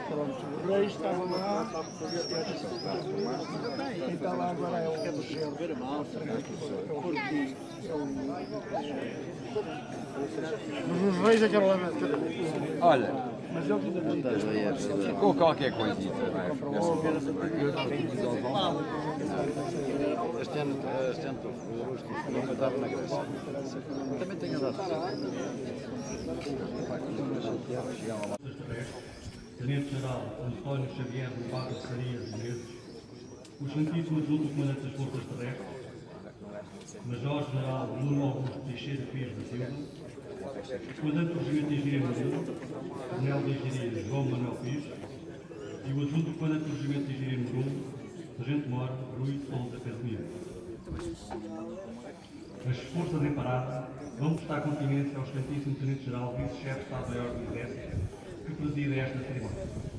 Pronto, o rei estava lá, quem está lá agora é o mas os reis é que lá. Olha, Mas eles ainda não ou qualquer coisita, não é? Este ano não estava na Grécia. Também tenho andado. Tenente-Geral António Xavier do Barro de Sarias de Menezes, o Santíssimo Adjunto Comandante das Forças Terrestres, Major-General Nuno Augusto Teixeira Pires da Silva, Comandante do Regimento de Engenharia Marinha, Coronel de Engenharia João Manuel Pires e o Adjunto Comandante do Regimento de Engenharia número 1, Sargento-Mor Rui Sousa Casimiro. As Forças em Parada vão prestar continência ao Excelentíssimo Tenente-Geral Vice-Chefe de Estado-Maior do Exército, que preside esta cerimónia.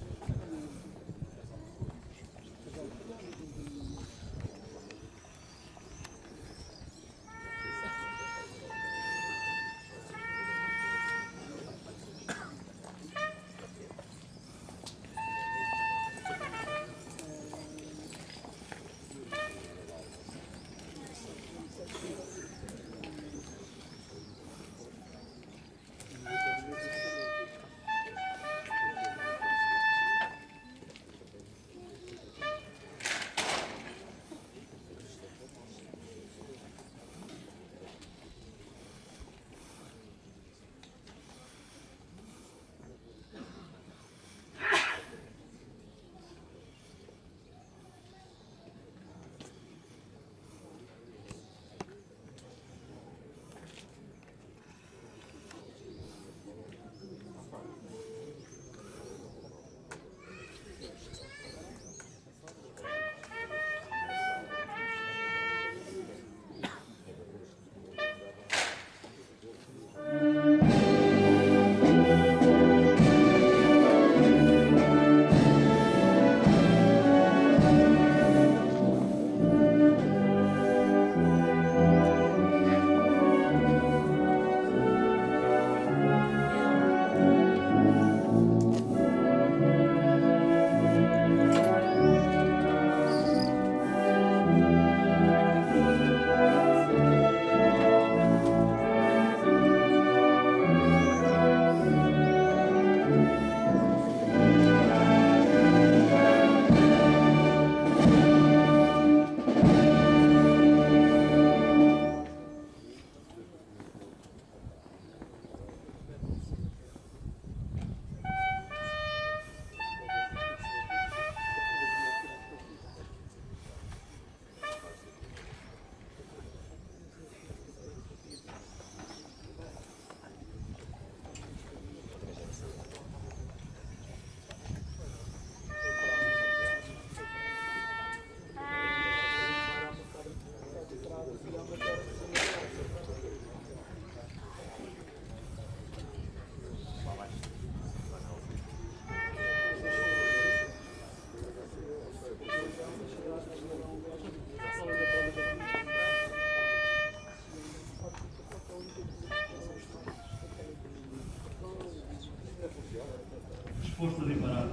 Forças em Parada,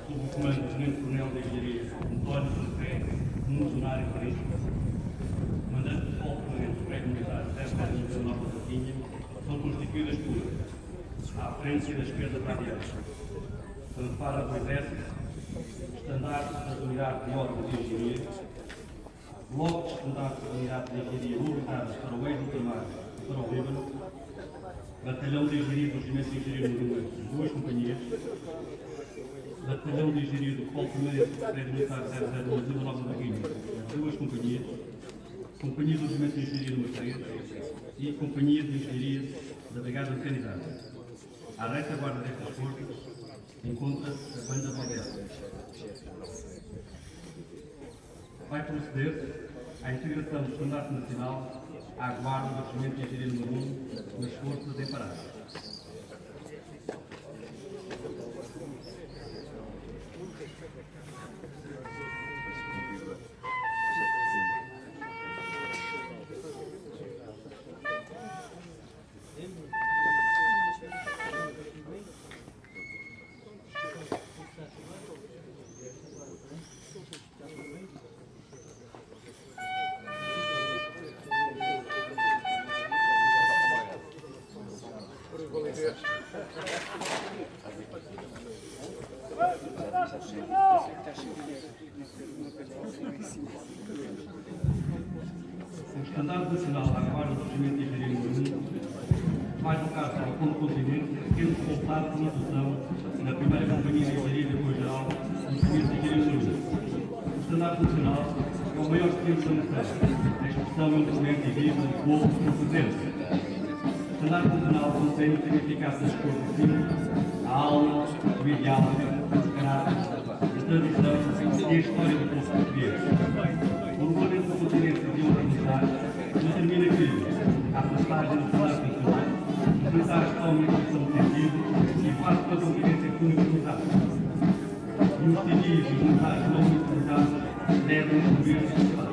sob o comando do Tenente-Coronel de Engenharia António José Nunes Honário Paris, comandante do Sol Comandante do Prédio Militar Sérgio de Nova Latinha, são constituídas por, à frente e da esquerda para a direita, fanfara do Exército, estandarte das unidades de órgãos de engenharia, bloco de estandartes de unidades de engenharia mobilizadas para o ex-ultramar e para o Líbano, batalhão de engenharia do Regimento de Engenharia número 1, duas companhias, batalhão de engenharia do Polo Primeiro Prédio Militar 00 de Vila Nova da Guinha, duas companhias, companhia do Regimento de Engenharia número 3 e companhia de engenharia da Brigada Mecanizada. À retaguarda destas forças encontra-se a Banda Moderna. Vai proceder à integração do Estandarte Nacional à guarda do Regimento de Engenharia número 1 nas Forças em Parada. O Estandarte Nacional da Guarda do Regimento de Engenharia número 1 vai tocar ao Ponto Continente, tendo completado a produção na primeira Companhia de Engenharia de Apoio Geral do Regimento de Engenharia número 1. O Estandarte Nacional é o maior documento da nação, a expressão e um documento e vivo do povo que o representa. O Estandarte Nacional contém o significado das cores de cima, a alma, o ideal, o caráter, a tradição e a história do povo português. O regulamento do continente de honra militar determina que, à passagem do Estandarte Nacional, os militares tomem a posição de sentido e fazem toda a convivência uniformizada. E os civis e os militares não uniformizados devem mover-se de espaço.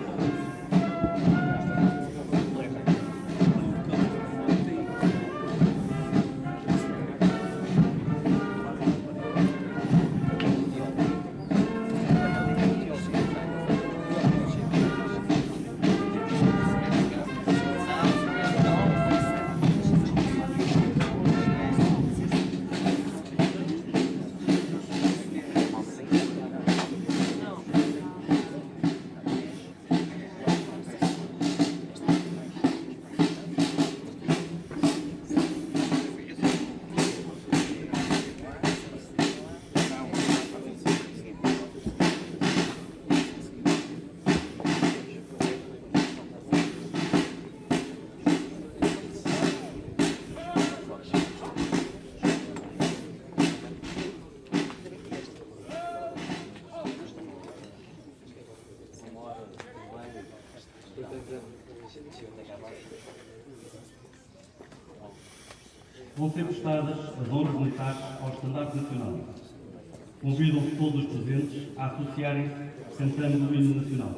Vão ser prestadas as honras militares ao Estandarte Nacional. Convidam todos os presentes a associarem-se cantando o hino nacional.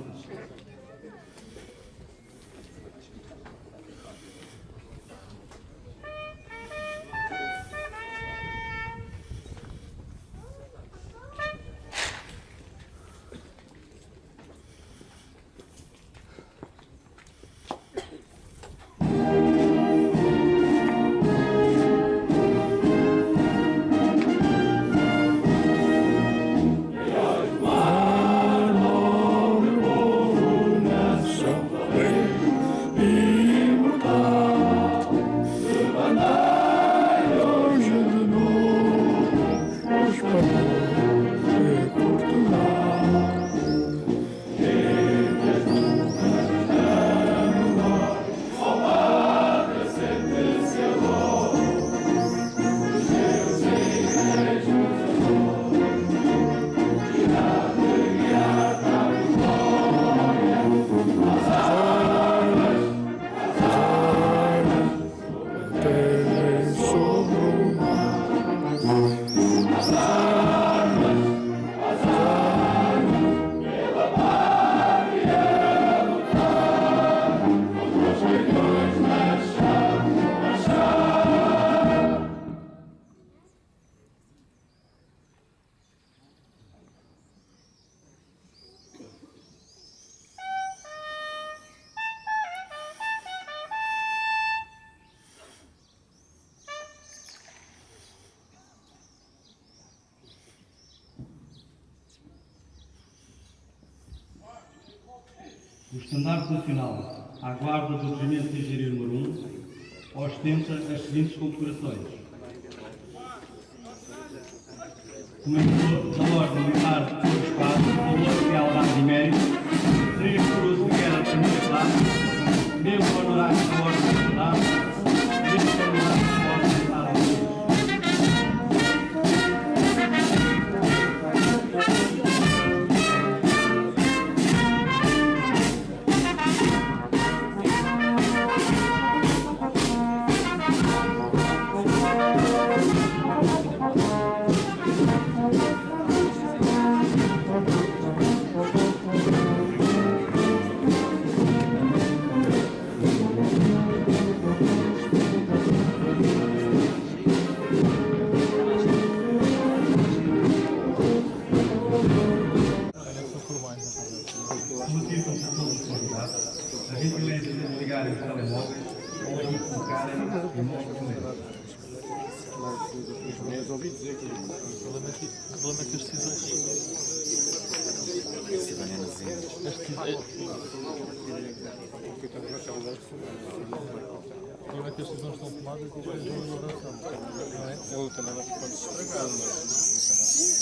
O Estandarte Nacional, à guarda do Regimento de Engenharia número 1, ostenta as seguintes condecorações: Comendador da Ordem Militar do Estado, Valor Especial Dado de Mérito, 3 Cruzes de Guerra de primeira classe, membro honorário da Ordem do Estado, membro honorário da Ordem do Estado. A gentileza de ligarem os telemóveis ou de colocarem em modo silêncio. Os meus ouvidos dizer que o problema é que as decisões Não é que as decisões estão tomadas e depois de uma elaboração, não é? A luta nada se pode estragar, não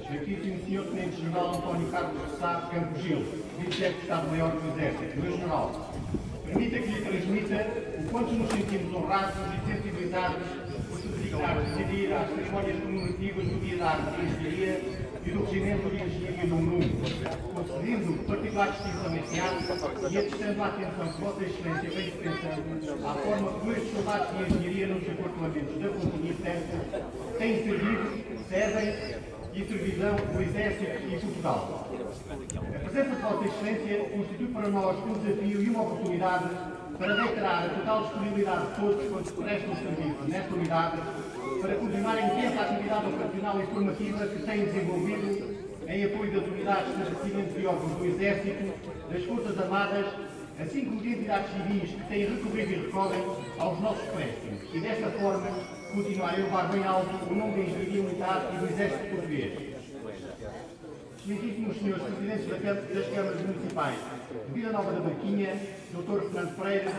Excelentíssimo Sr. Tenente-General António Carlos Sá Campos Gil, Vice-Chefe de Estado-Maior do Exército, meu General, permita que lhe transmita o quanto nos sentimos honrados e sensibilizados por se dedicar a decidir às cerimónias comemorativas do Dia da Arte e Engenharia e do Regimento de Engenharia número 1, concedendo particular distinção esse ato e atestando a atenção que Vossa Excelência vem dispensando à forma como estes soldados de engenharia nos departamentos da Companhia Técnica têm servido, servem e servidão do Exército e Portugal. A presença de Vossa Excelência constitui para nós um desafio e uma oportunidade para declarar a total disponibilidade de todos quantos prestam serviço nesta unidade para continuar a intensa atividade operacional e formativa que têm desenvolvido em apoio das unidades de abastecimento e órgãos do Exército, das Forças Armadas, assim como de entidades civis que têm recorrido e recorrem aos nossos préstimos e, desta forma, continuar a elevar bem alto o nome da Engenharia Militar e do Exército Português. Excelentíssimos senhores Presidentes das Câmaras Municipais de Vila Nova da Barquinha, Dr. Fernando Pereira,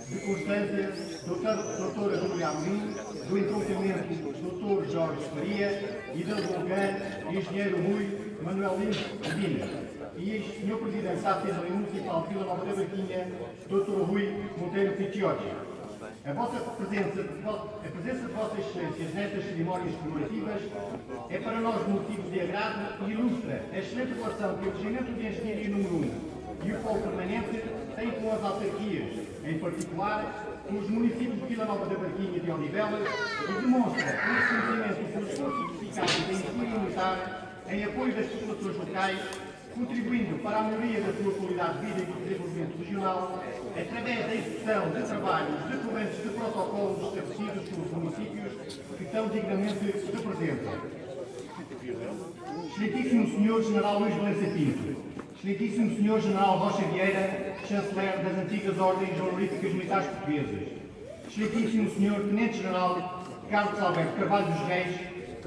de Constância, Dr. Júlia Amorim, do Entroncamento, Dr. Jorge Faria e da Volcã, Engenheiro Rui Manuel Lins Medina. E Sr. Presidente da Assembleia Municipal de Vila Nova da Barquinha, Dr. Rui Monteiro Picciocchi. A presença de Vossas Excelências nestas cerimónias comemorativas é para nós motivo de agrado e ilustra a excelente relação que o Regimento de Engenharia número 1 e o Polo Permanente têm com as autarquias, em particular com os municípios de Vila Nova da Barquinha e de Odivelas, e demonstra o reconhecimento pelo esforço dedicado da engenharia militar em apoio das populações locais, contribuindo para a melhoria da sua qualidade de vida e do desenvolvimento regional, através da execução de trabalhos decorrentes de protocolos estabelecidos pelos municípios que tão dignamente representam. Excelentíssimo Sr. General Luís Valença Pinto, Excelentíssimo Sr. General Rocha Vieira, Chanceler das antigas Ordens Honoríficas Militares Portuguesas, Excelentíssimo Sr. Tenente-General Carlos Alberto Carvalho dos Reis,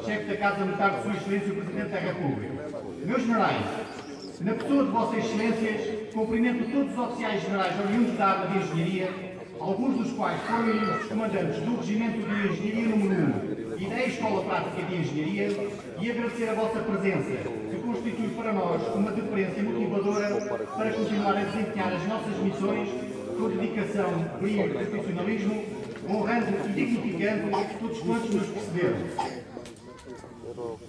Chefe da Casa Militar de Sua Excelência o Presidente da República. Meus generais, na pessoa de Vossas Excelências, cumprimento todos os oficiais generais oriundos da área de engenharia, alguns dos quais foram eleitos comandantes do Regimento de Engenharia número 1 e da Escola Prática de Engenharia e agradecer a vossa presença, que constitui para nós uma deferência motivadora para continuar a desempenhar as nossas missões com dedicação, brilho e profissionalismo, honrando e dignificando todos quantos nos precederam.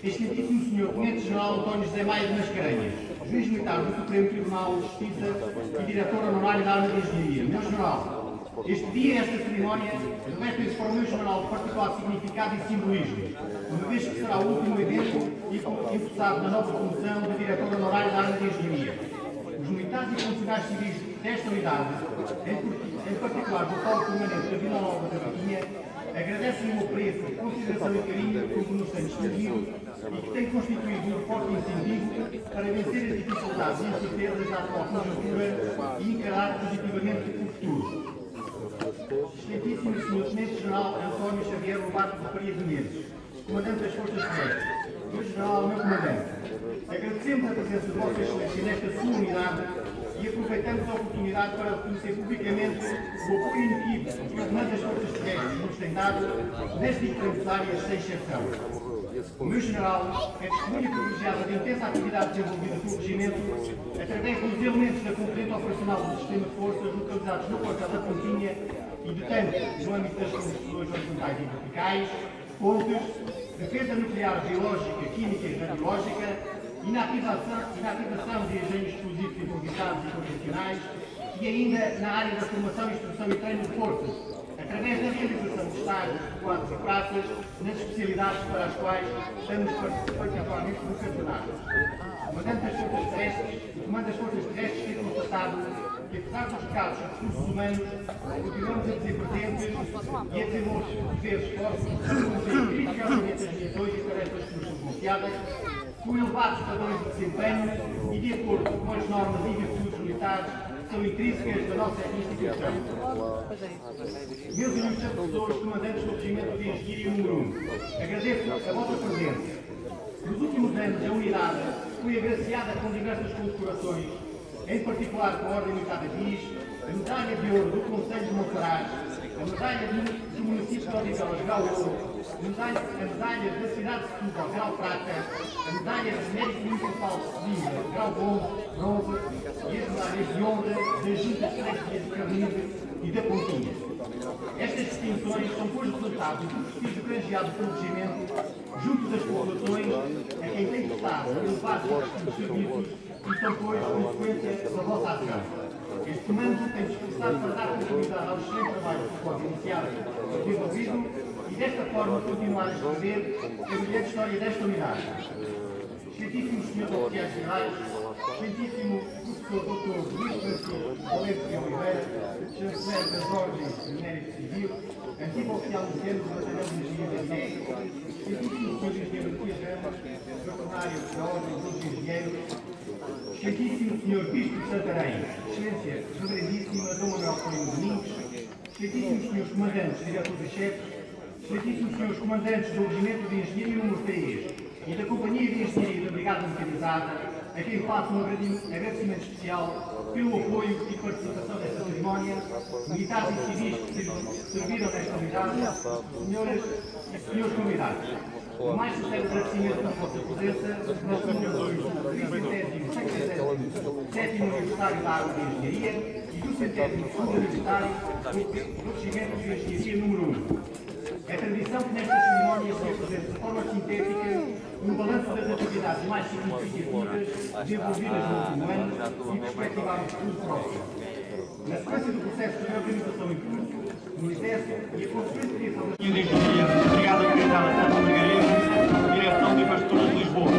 Excelentíssimo Sr. Tenente-General António José Maia de Mascarenhas, Juiz Militar do Supremo Tribunal de Justiça e Diretor Honorário da área de Engenharia, meu General, este dia e esta cerimónia revestem-se para o meu General de particular significado e simbolismo, uma vez que será o último evento impulsado na nova promoção de Diretor Honorário da área de Engenharia. Os militares e funcionários civis desta unidade, em particular do Polo Permanente da Vila Nova da Vitinha, agradecem o apreço, consideração e carinho que nos tem distinguido e que tem constituído um forte incentivo para vencer as dificuldades e incertezas da atual conjuntura e encarar positivamente o futuro. Excelentíssimo Sr. Tenente-General António Xavier Lobato de Faria de Menezes, Comandante das Forças Terrestres, meu General, meu Comandante, agradecemos a presença de Vossa Excelência nesta sua unidade e aproveitamos a oportunidade para reconhecer publicamente o apoio inequívoco que o Comando das Forças Terrestres nos tem dado nas diferentes áreas, sem exceção. O meu General é testemunha privilegiada da intensa atividade desenvolvida pelo Regimento através dos elementos da componente operacional do Sistema de Forças localizados no quartel da Pontinha e de tanto no âmbito das construções horizontais e verticais, pontes, defesa nuclear, biológica, química e radiológica, inativação de engenhos explosivos improvisados e convencionais e ainda na área da formação, instrução e treino de forças, através da realização de estágios, quadros e praças nas especialidades para as quais estamos particularmente vocacionados. O Comandante das Forças Terrestres e o Comando das Forças Terrestres tem constatado que, apesar dos casos de recursos humanos, continuamos a dizer presentes e a desenvolver esforços para cumprir criticamente as missões e tarefas que nos são confiadas, com elevados padrões de desempenho e de acordo com as normas e virtudes militares que são intrínsecas da nossa instituição. Meus ilustres professores, comandantes do Regimento de Engenharia número 1, agradeço a vossa presença. Nos últimos anos, a unidade foi agraciada com diversas condecorações, em particular com a Ordem Militar da BIS, a Medalha de Ouro do Conselho de Monsaraz, a Medalha do Município de Odivelas, grau Ouro, a Medalha da Cidade de Setúbal, grau Prata, a Medalha de Mérito Municipal de Coimbra, grau Bronze, e as medalhas de honra das Juntas de Freguesia de Carnide e da Pontinha. Estas distinções são, pois, resultado do prestígio granjeado pelo Regimento junto das populações a quem tem prestado elevados serviços e são, pois, consequência da vossa ação. Este comando tem esforçado para dar continuidade ao excelente trabalho que pode iniciar e desenvolvido e, desta forma, continuar a escrever a brilhante história desta unidade. Excelentíssimos Srs. Oficiais Gerais, excelentíssimo Professor Dr. Luís Francisco Valente de Oliveira, chanceler das Ordens de Mérito Civil, antigo oficial do Centro do Batalhão de Engenharia da INE, excelentíssimo Sr. Engenheiro Matias Ramos, bastonário da Ordem dos Engenheiros, excelentíssimo Sr. Bispo de Santarém, Excelência Reverendíssima Dom Manuel Coelho Domingos, excelentíssimos Srs. Comandantes, Diretores e Chefes, excelentíssimos Srs. Comandantes do Regimento de Engenharia número 3 e da Companhia de Engenharia da Brigada Mecanizada, a quem faço um agradecimento especial pelo apoio e participação desta cerimónia, militares e civis que serviram nesta unidade, senhoras e senhores convidados. O mais sincero agradecimento pela vossa presença no seu 37º aniversário da área de Engenharia e do 102º aniversário do Regimento de Engenharia número 1. É tradição que nestas cerimónias se apresente de forma sintética um balanço das atividades mais significativas desenvolvidas no último ano e perspectivar o futuro próximo. Na sequência do processo de reorganização em curso, no excesso e a consequente criação da Engenharia, Brigada Militar da Santa Margarida, Direção de Infraestruturas de Lisboa.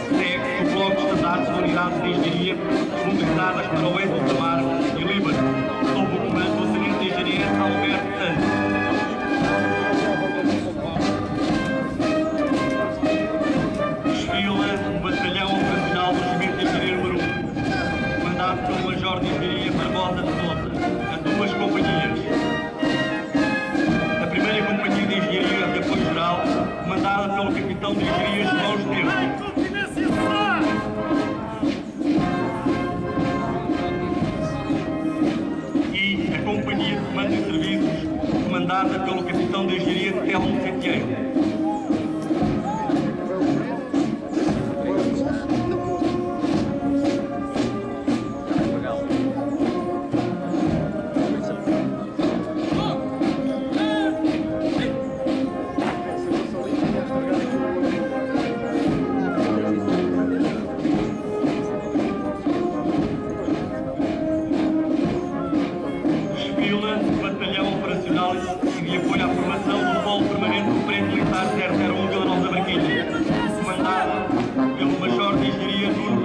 Segue o bloco de estandartes da Unidade de Engenharia, mobilizadas para o Oeste do Mar e Líbano, sob o comando do Tenente Engenheiro Alberto Santos. O Batalhão Operacional do Regimento de Engenharia número 1, comandado pelo Major de Engenharia Barbosa de Sousa, a duas companhias. A primeira Companhia de Engenharia de Apoio Geral, comandada pelo Capitão de Engenharia João Esteves.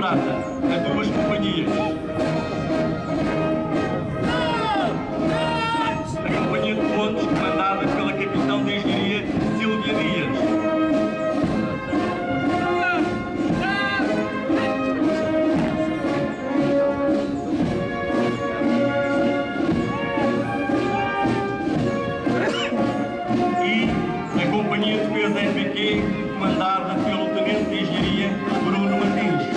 prata a duas companhias. A Companhia de Pontes, comandada pela capitão de engenharia Silvia Dias. E a Companhia de Defesa NBQ, comandada pelo tenente de engenharia Bruno Martins.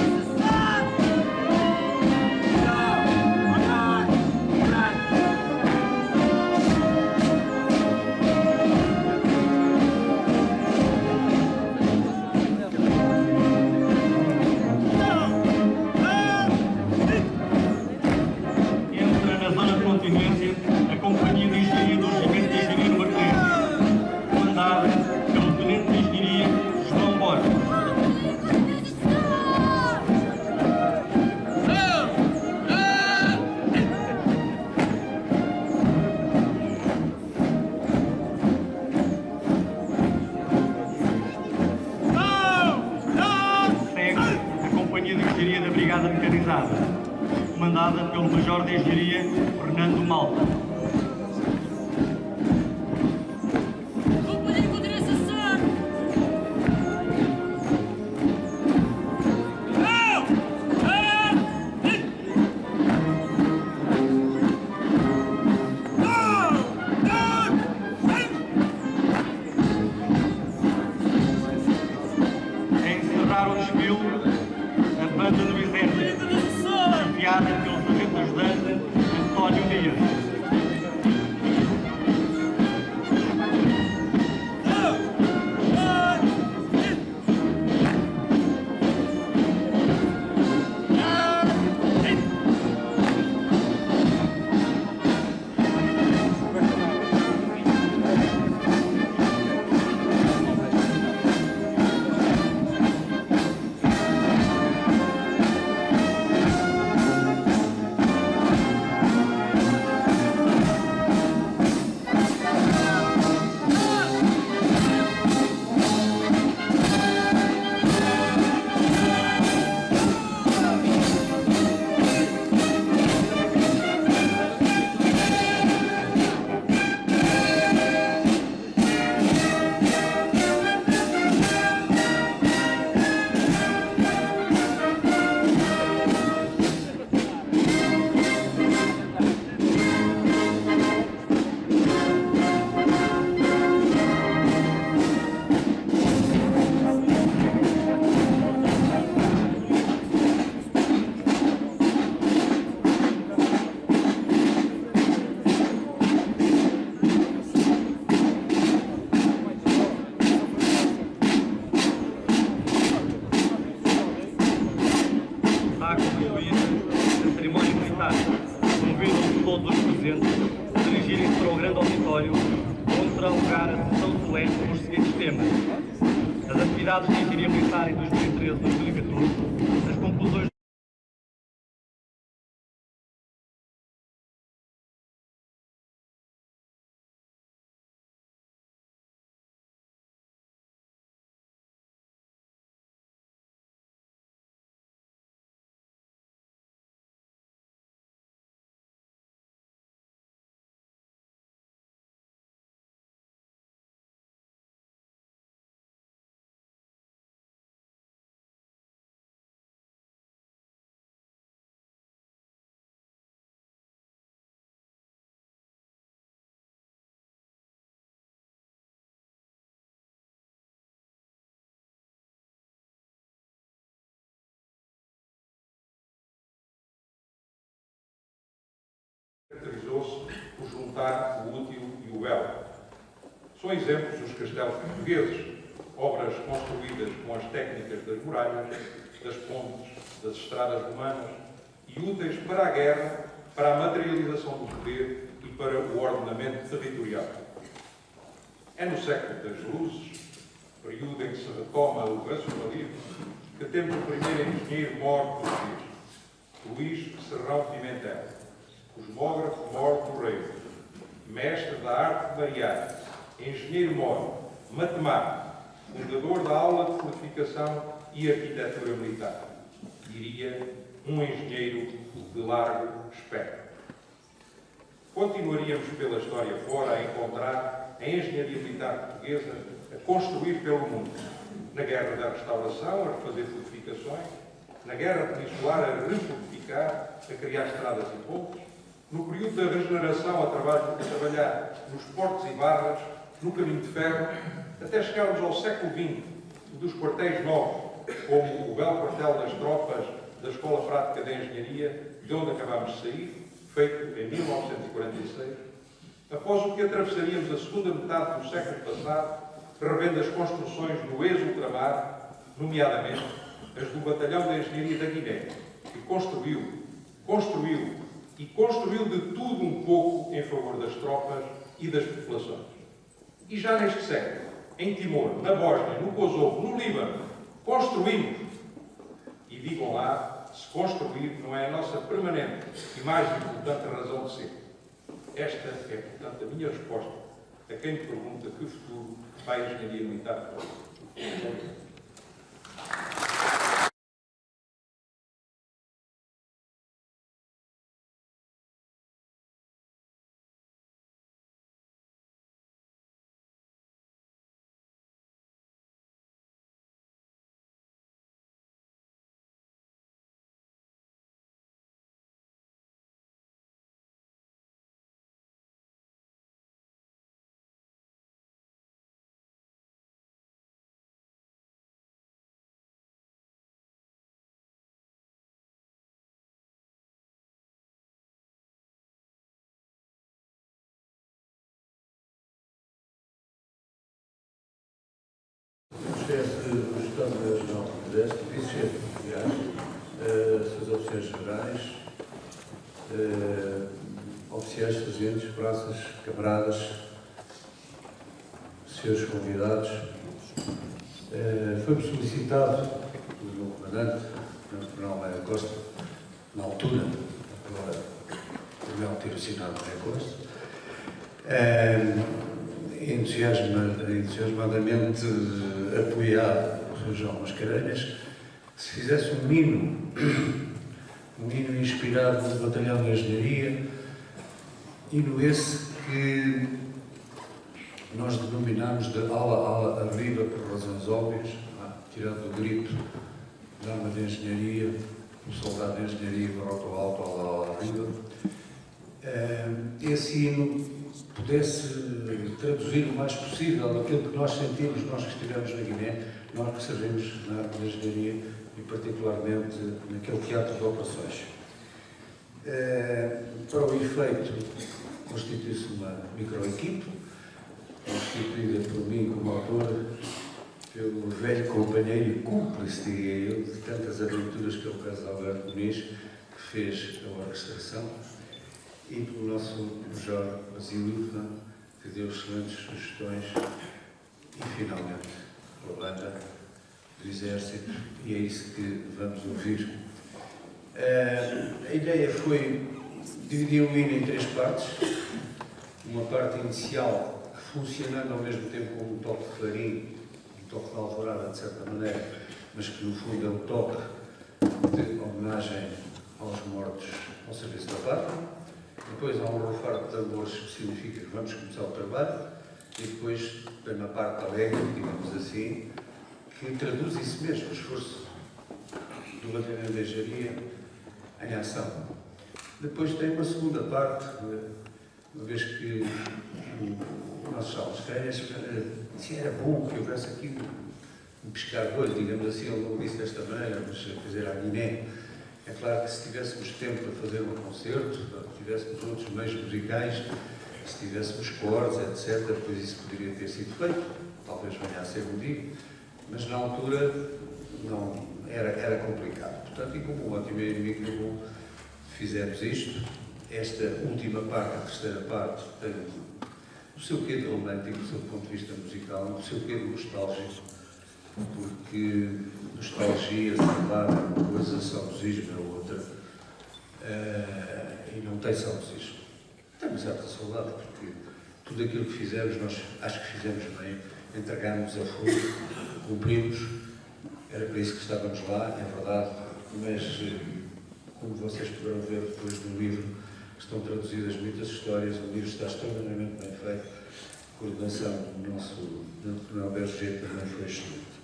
Entra na zona de contingência a Companhia de Engenharia do Regimento de Engenheiro Martins, comandada pelo tenente de engenharia João Borges. Segue a Companhia de Engenharia da Brigada Mecanizada, comandada pelo Major de Engenharia Fernando Malta. Companhia com direção. A encerrar o desfile, a banda do Exército, chefiada pelo sargento ajudante António Dias. Está concluída a cerimónia militar. Convido todos os presentes a dirigirem-se para o grande auditório, onde terá lugar a sessão solene com os seguintes temas: as atividades de engenharia militar em 2013-2014, as conclusões caracterizou-se por juntar o útil e o belo. São exemplos os castelos portugueses, obras construídas com as técnicas das muralhas, das pontes, das estradas romanas e úteis para a guerra, para a materialização do poder e para o ordenamento territorial. É no século das Luzes, período em que se retoma o racionalismo, que temos o primeiro engenheiro-mor português, Luís Serrão Pimentel, cosmógrafo mor do reino, mestre da arte de variar, engenheiro-mor, matemático, fundador da aula de fortificação e arquitetura militar. diria um engenheiro de largo espectro. Continuaríamos pela história fora a encontrar a engenharia militar portuguesa a construir pelo mundo. Na Guerra da Restauração, a refazer fortificações, na Guerra Peninsular, a refortificar, a criar estradas e pontes, no período da regeneração, a trabalhar nos portos e barras, no caminho de ferro, até chegarmos ao século XX, dos quartéis novos, como o belo quartel das tropas da Escola Prática de Engenharia, de onde acabámos de sair, feito em 1946, após o que atravessaríamos a segunda metade do século passado, revendo as construções no ex-ultramar, nomeadamente as do Batalhão de Engenharia da Guiné, que construiu de tudo um pouco em favor das tropas e das populações. E já neste século, em Timor, na Bósnia, no Kosovo, no Líbano, construímos. E digam lá, se construir não é a nossa permanente e mais importante razão de ser. Esta é, portanto, a minha resposta a quem me pergunta que futuro vai a engenharia militar. Chefe do Estado-Nacional do Exército, vice-chefe, aliás, seus oficiais gerais, oficiais, sargentos, praças, camaradas, senhores convidados. Foi-me solicitado pelo meu comandante, o Coronel Meira Costa, na altura, agora por não ter assinado Meira Costa, entusiasmadamente apoiado o Sr. João Mascarenhas, que se fizesse um hino inspirado no Batalhão de Engenharia, hino esse que nós denominamos de ala arriba por razões óbvias, tirando o grito da arma de engenharia, o soldado de engenharia barroco alto, ala arriba. Esse hino pudesse traduzir o mais possível aquilo que nós sentimos, nós que estivemos na Guiné, nós que servimos na arma de engenharia e particularmente naquele teatro de operações. Para o efeito, constitui-se uma microequipe, constituída por mim como autor, pelo velho companheiro e cúmplice, diria eu, de tantas aventuras que é o Carlos Alberto Muniz, que fez a orquestração, e pelo nosso Major Basílio, que deu excelentes sugestões, e finalmente pela banda do Exército, e é isso que vamos ouvir. A ideia foi dividir o hino em três partes. Uma parte inicial, funcionando ao mesmo tempo como um toque de clarim, um toque de alvorada, de certa maneira, mas que no fundo é um toque de homenagem aos mortos ao serviço da pátria. Depois há um rufar de tambores que significa que vamos começar o trabalho, e depois tem uma parte alegre, digamos assim, que traduz isso mesmo, o esforço do Batalhão de Engenharia em ação. Depois tem uma segunda parte, uma vez que o nosso Charles Férias se era bom que houvesse aqui um pescar de olho, digamos assim, ele não disse desta maneira, mas quer dizer, à Guiné. É claro que se tivéssemos tempo para fazer um concerto, se tivéssemos outros meios musicais, se tivéssemos cores, etc., depois isso poderia ter sido feito, talvez venha a ser um dia, mas na altura não, era complicado. Portanto, e como um ótimo amigo, fizemos isto. Esta última parte, a terceira parte, tem o seu quê de romântico, do seu ponto de vista musical, o seu quê de nostálgico, porque nostalgia, saudade é uma coisa, saudosismo é outra, e não tem saudosismo. Temos certa saudade, porque tudo aquilo que fizemos, nós acho que fizemos bem, entregámos a fundo, cumprimos, era para isso que estávamos lá, é verdade, mas como vocês poderão ver depois do livro, estão traduzidas muitas histórias, o livro está extraordinariamente bem feito, a coordenação do nosso Berger também foi excelente.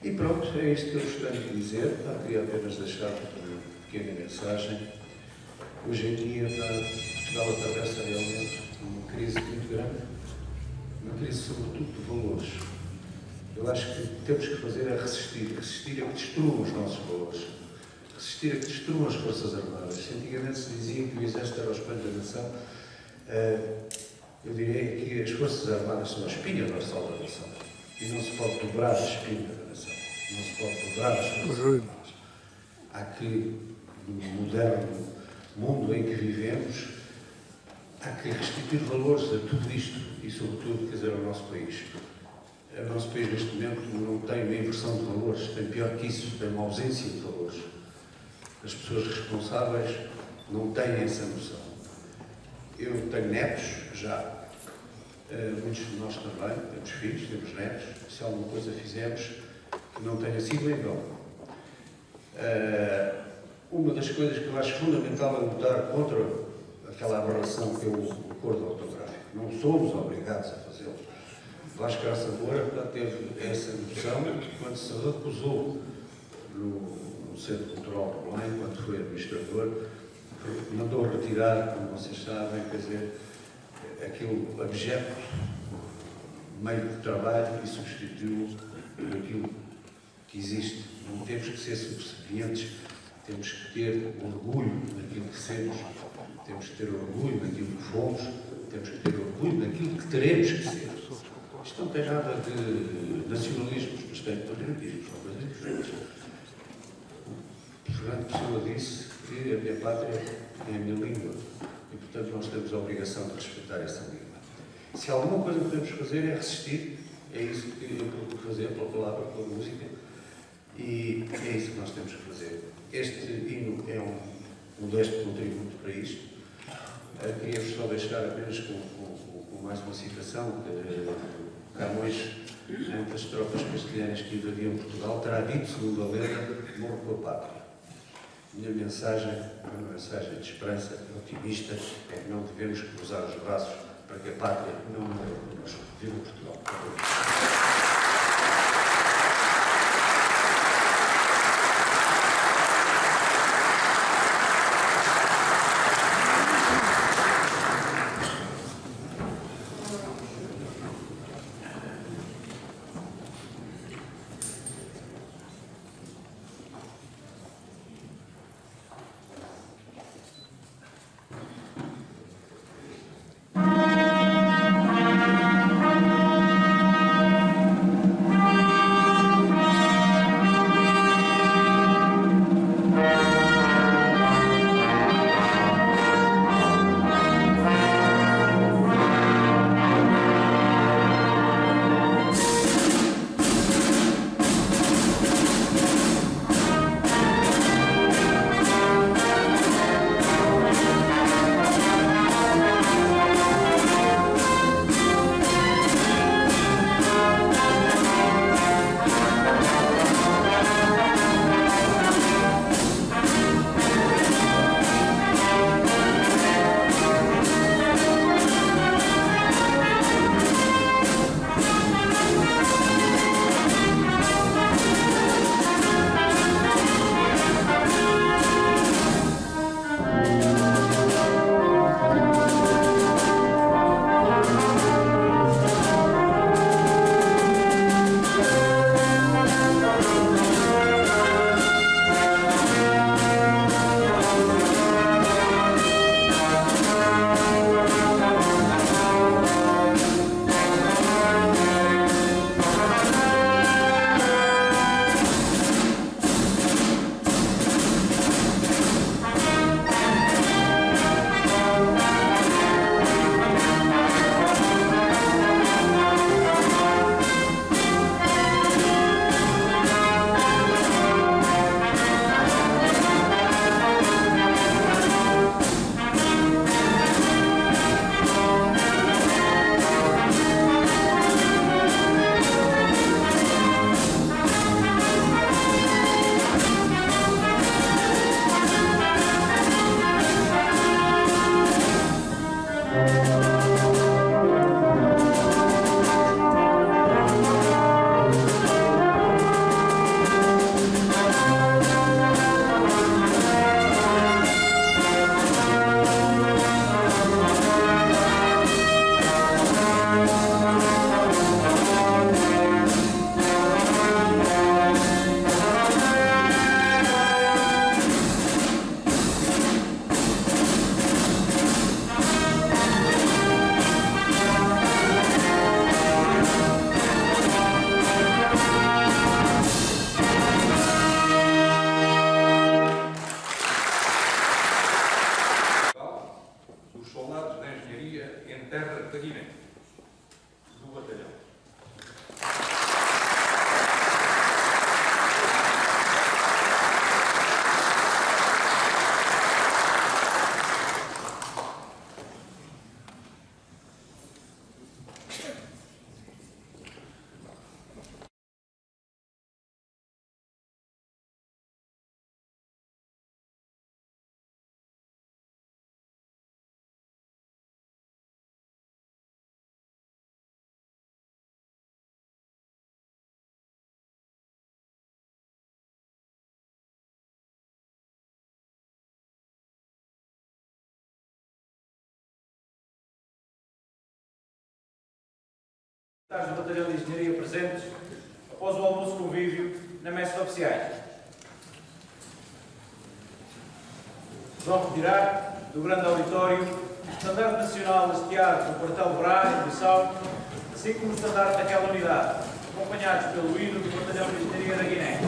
E pronto, é isto que eu gostaria de dizer. Queria apenas deixar uma pequena mensagem. Hoje em dia, Portugal atravessa realmente uma crise muito grande, uma crise sobretudo de valores. Eu acho que o que temos que fazer é resistir a que destruam os nossos valores, resistir a que destruam as Forças Armadas. Se antigamente se dizia que o Exército era o espelho da nação, eu diria que as Forças Armadas são a espinha dorsal da nação. E não se pode dobrar a espinha da nação. Não se pode dobrar as Forças Armadas. Há que, no moderno mundo em que vivemos, há que restituir valores a tudo isto e, sobretudo, quer dizer, ao nosso país. O nosso país, neste momento, não tem uma inversão de valores, tem pior que isso, tem uma ausência de valores. As pessoas responsáveis não têm essa noção. Eu tenho netos, já. Muitos de nós também, temos filhos, temos netos. Se alguma coisa fizemos que não tenha sido legal. Uma das coisas que eu acho fundamental é lutar contra aquela aberração que é o acordo ortográfico. Não somos obrigados a fazê-lo. Vasco Graça Moura teve essa noção quando se recusou no Centro Cultural de Belém, quando foi administrador, mandou retirar, como vocês sabem, quer dizer, aquele abjeto meio de trabalho e substituiu por aquilo que existe. Não temos que ser subservientes, temos que ter orgulho naquilo que somos, temos que ter orgulho naquilo que fomos, temos que ter orgulho naquilo que teremos que ser. Isto não tem nada de nacionalismos, mas tem de patriotismo, são coisas diferentes. O Fernando Pessoa disse que a minha pátria é a minha língua e, portanto, nós temos a obrigação de respeitar essa língua. Se há alguma coisa que podemos fazer é resistir, é isso que eu procuro fazer pela palavra, pela música, e é isso que nós temos que fazer. Este hino é um modesto contributo para isto. Queria-vos só deixar apenas com mais uma citação de Camões, entre as tropas castelhanas que invadiam Portugal, terá dito, segundo a lenda, morro pela pátria. Minha mensagem é uma mensagem de esperança, otimista, é que não devemos cruzar os braços para que a pátria não morra connosco. Viva Portugal! Do Batalhão de Engenharia presentes após o almoço convívio na mesa de oficiais. Vão retirar do grande auditório o estandarte nacional hasteado no quartel Brás, em Bissau, assim como o estandarte daquela unidade, acompanhados pelo hino do Batalhão de Engenharia da Guiné.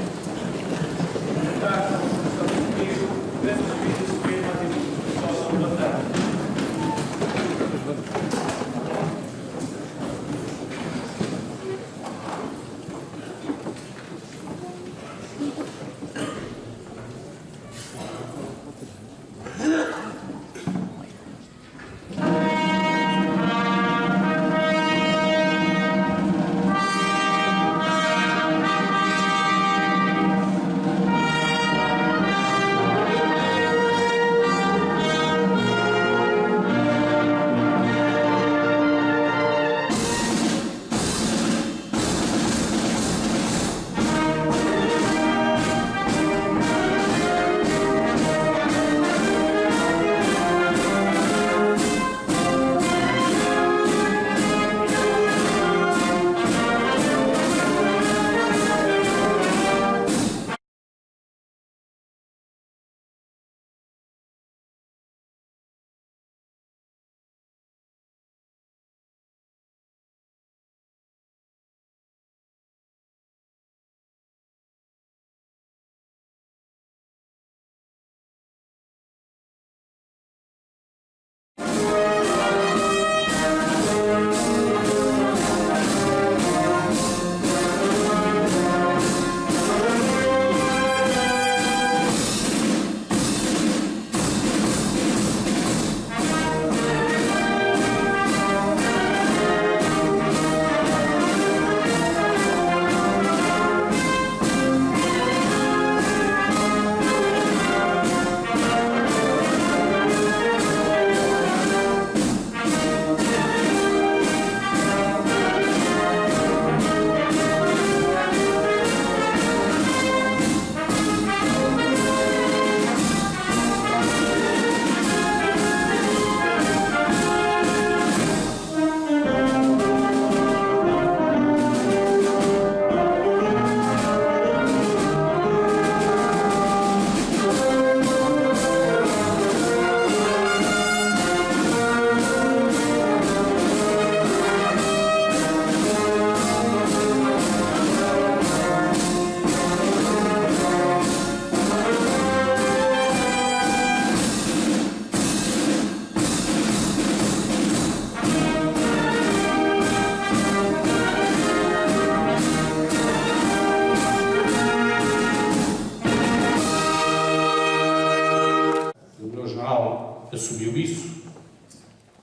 Assumiu isso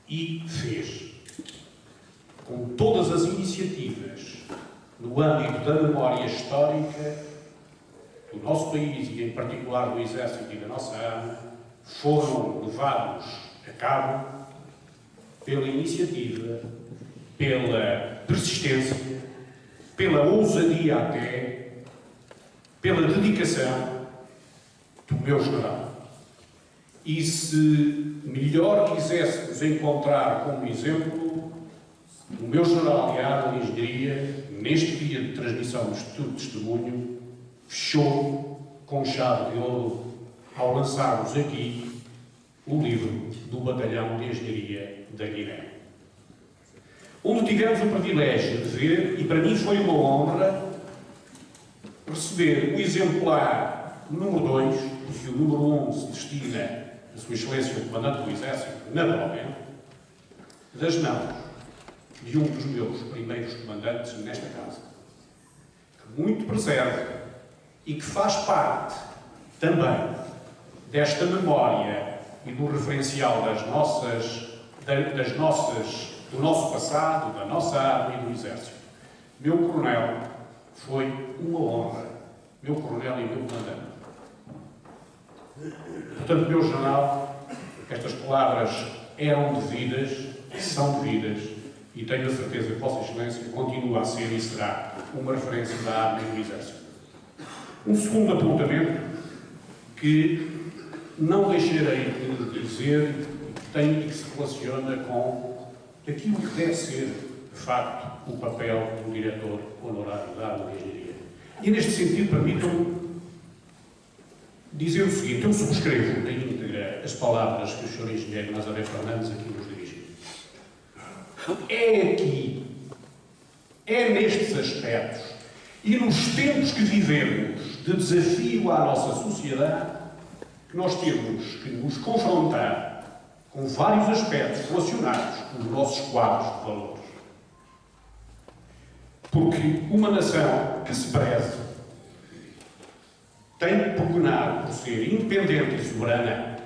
e fez. Com todas as iniciativas no âmbito da memória histórica do nosso país e, em particular, do Exército e da nossa arma, foram levados a cabo pela iniciativa, pela persistência, pela ousadia até, pela dedicação do meu general. E se melhor quiséssemos encontrar como exemplo, o meu general de arma de engenharia, neste dia de transmissão do Estatuto de Testemunho, fechou com chave de ouro ao lançarmos aqui o livro do Batalhão de Engenharia da Guiné. Onde tivemos o privilégio de ver, e para mim foi uma honra, receber o exemplar número 2, porque o número 1 se destina a Sua Excelência o Comandante do Exército, naturalmente, das mãos de um dos meus primeiros comandantes nesta casa, que muito preserva e que faz parte também desta memória e do referencial do nosso passado, da nossa arma e do Exército. Meu coronel, foi uma honra, meu coronel e meu comandante. Portanto, meu general, estas palavras eram devidas, são devidas, e tenho a certeza que Vossa Excelência continua a ser e será uma referência da arma e do Exército. Um segundo apontamento que não deixarei de dizer e que se relaciona com aquilo que deve ser de facto, o papel do diretor honorário da Arma de Engenharia. E, neste sentido, permitam-me dizer o seguinte: eu subscrevo na íntegra as palavras que o Sr. Engenheiro Nazaré Fernandes aqui nos dirigiu. É aqui, é nestes aspectos e nos tempos que vivemos de desafio à nossa sociedade que nós temos que nos confrontar com vários aspectos relacionados com os nossos quadros de valores. Porque uma nação que se preze tem de pugnar por ser independente e soberana.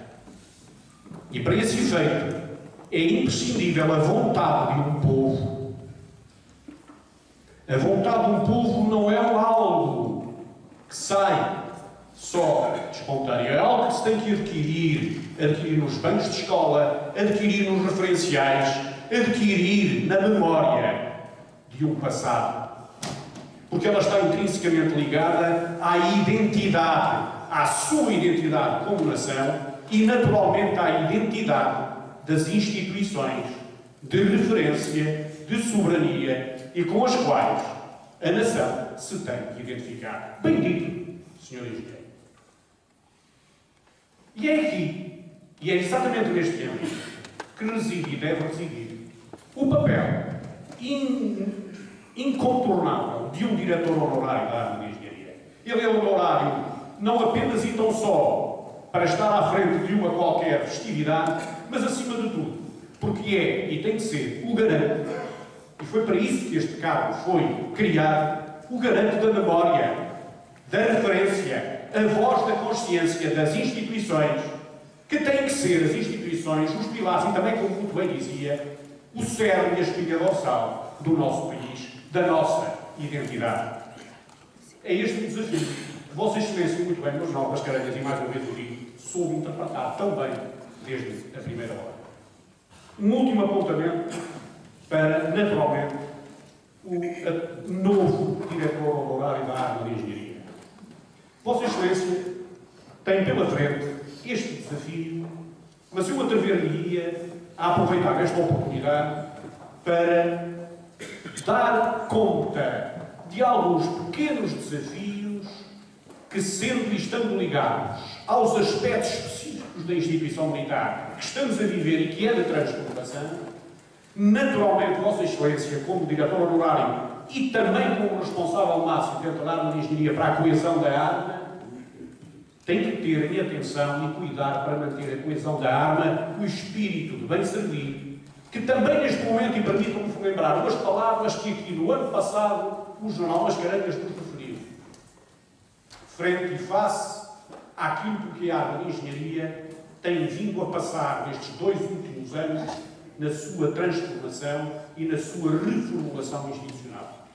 E para esse efeito é imprescindível a vontade de um povo. A vontade de um povo não é algo que sai só espontâneo, é algo que se tem que adquirir nos bancos de escola, adquirir nos referenciais, adquirir na memória de um passado. Porque ela está intrinsecamente ligada à identidade, à sua identidade como nação e, naturalmente, à identidade das instituições de referência, de soberania e com as quais a nação se tem que identificar. Bem dito, Sr. Engenheiro. E é aqui, e é exatamente neste âmbito, que reside e deve residir o papel incontornável de um diretor honorário da Arma de Engenharia. Ele é honorário não apenas e tão só para estar à frente de uma qualquer festividade, mas acima de tudo, porque é e tem que ser o garante, e foi para isso que este cargo foi criado, o garante da memória, da referência, a voz da consciência das instituições, que têm que ser as instituições, os pilares, e também, como muito bem dizia, o cerne e a espinha dorsal do nosso país, da nossa identidade. É este o desafio que Vossa Excelência, muito bem, meus nobres caranhas, e mais uma vez o digo, soube interpretar tão bem desde a primeira hora. Um último apontamento para, naturalmente, o novo diretor honorário da Arma de Engenharia. Vossa Excelência tem pela frente este desafio, mas eu atrever-lhe-ia a aproveitar esta oportunidade para dar conta de alguns pequenos desafios que, sendo e estando ligados aos aspectos específicos da instituição militar que estamos a viver e que é de transformação, naturalmente, Vossa Excelência, como diretor honorário e também como responsável máximo dentro da Arma de Engenharia para a coesão da arma, tem que ter em atenção e cuidar para manter a coesão da arma, o espírito de bem servir, que também neste momento, e permitam-me lembrar umas palavras que aqui no ano passado o Jornal Mascarenhas nos referiu, frente e face àquilo que a Arma de Engenharia tem vindo a passar nestes 2 últimos anos na sua transformação e na sua reformulação institucional.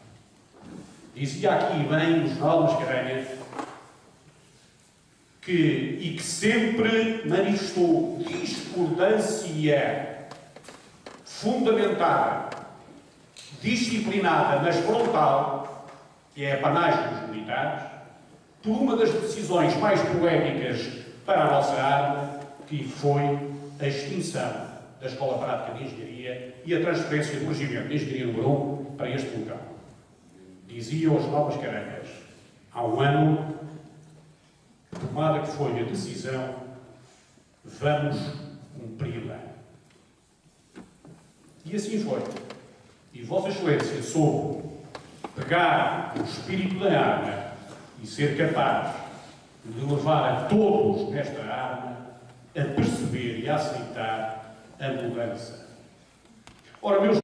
Dizia aqui bem o Jornal Mascarenhas que sempre manifestou discordância fundamentada, disciplinada, mas frontal, que é a panagem dos militares, por uma das decisões mais polémicas para a nossa arma, que foi a extinção da Escola Prática de Engenharia e a transferência do Regimento de Engenharia número 1 para este local. Dizia os Novas Caracas, há um ano, tomada que foi a decisão, vamos cumpri-la. E assim foi. E Vossa Excelência soube pegar o espírito da arma e ser capaz de levar a todos nesta arma a perceber e a aceitar a mudança. Ora, meus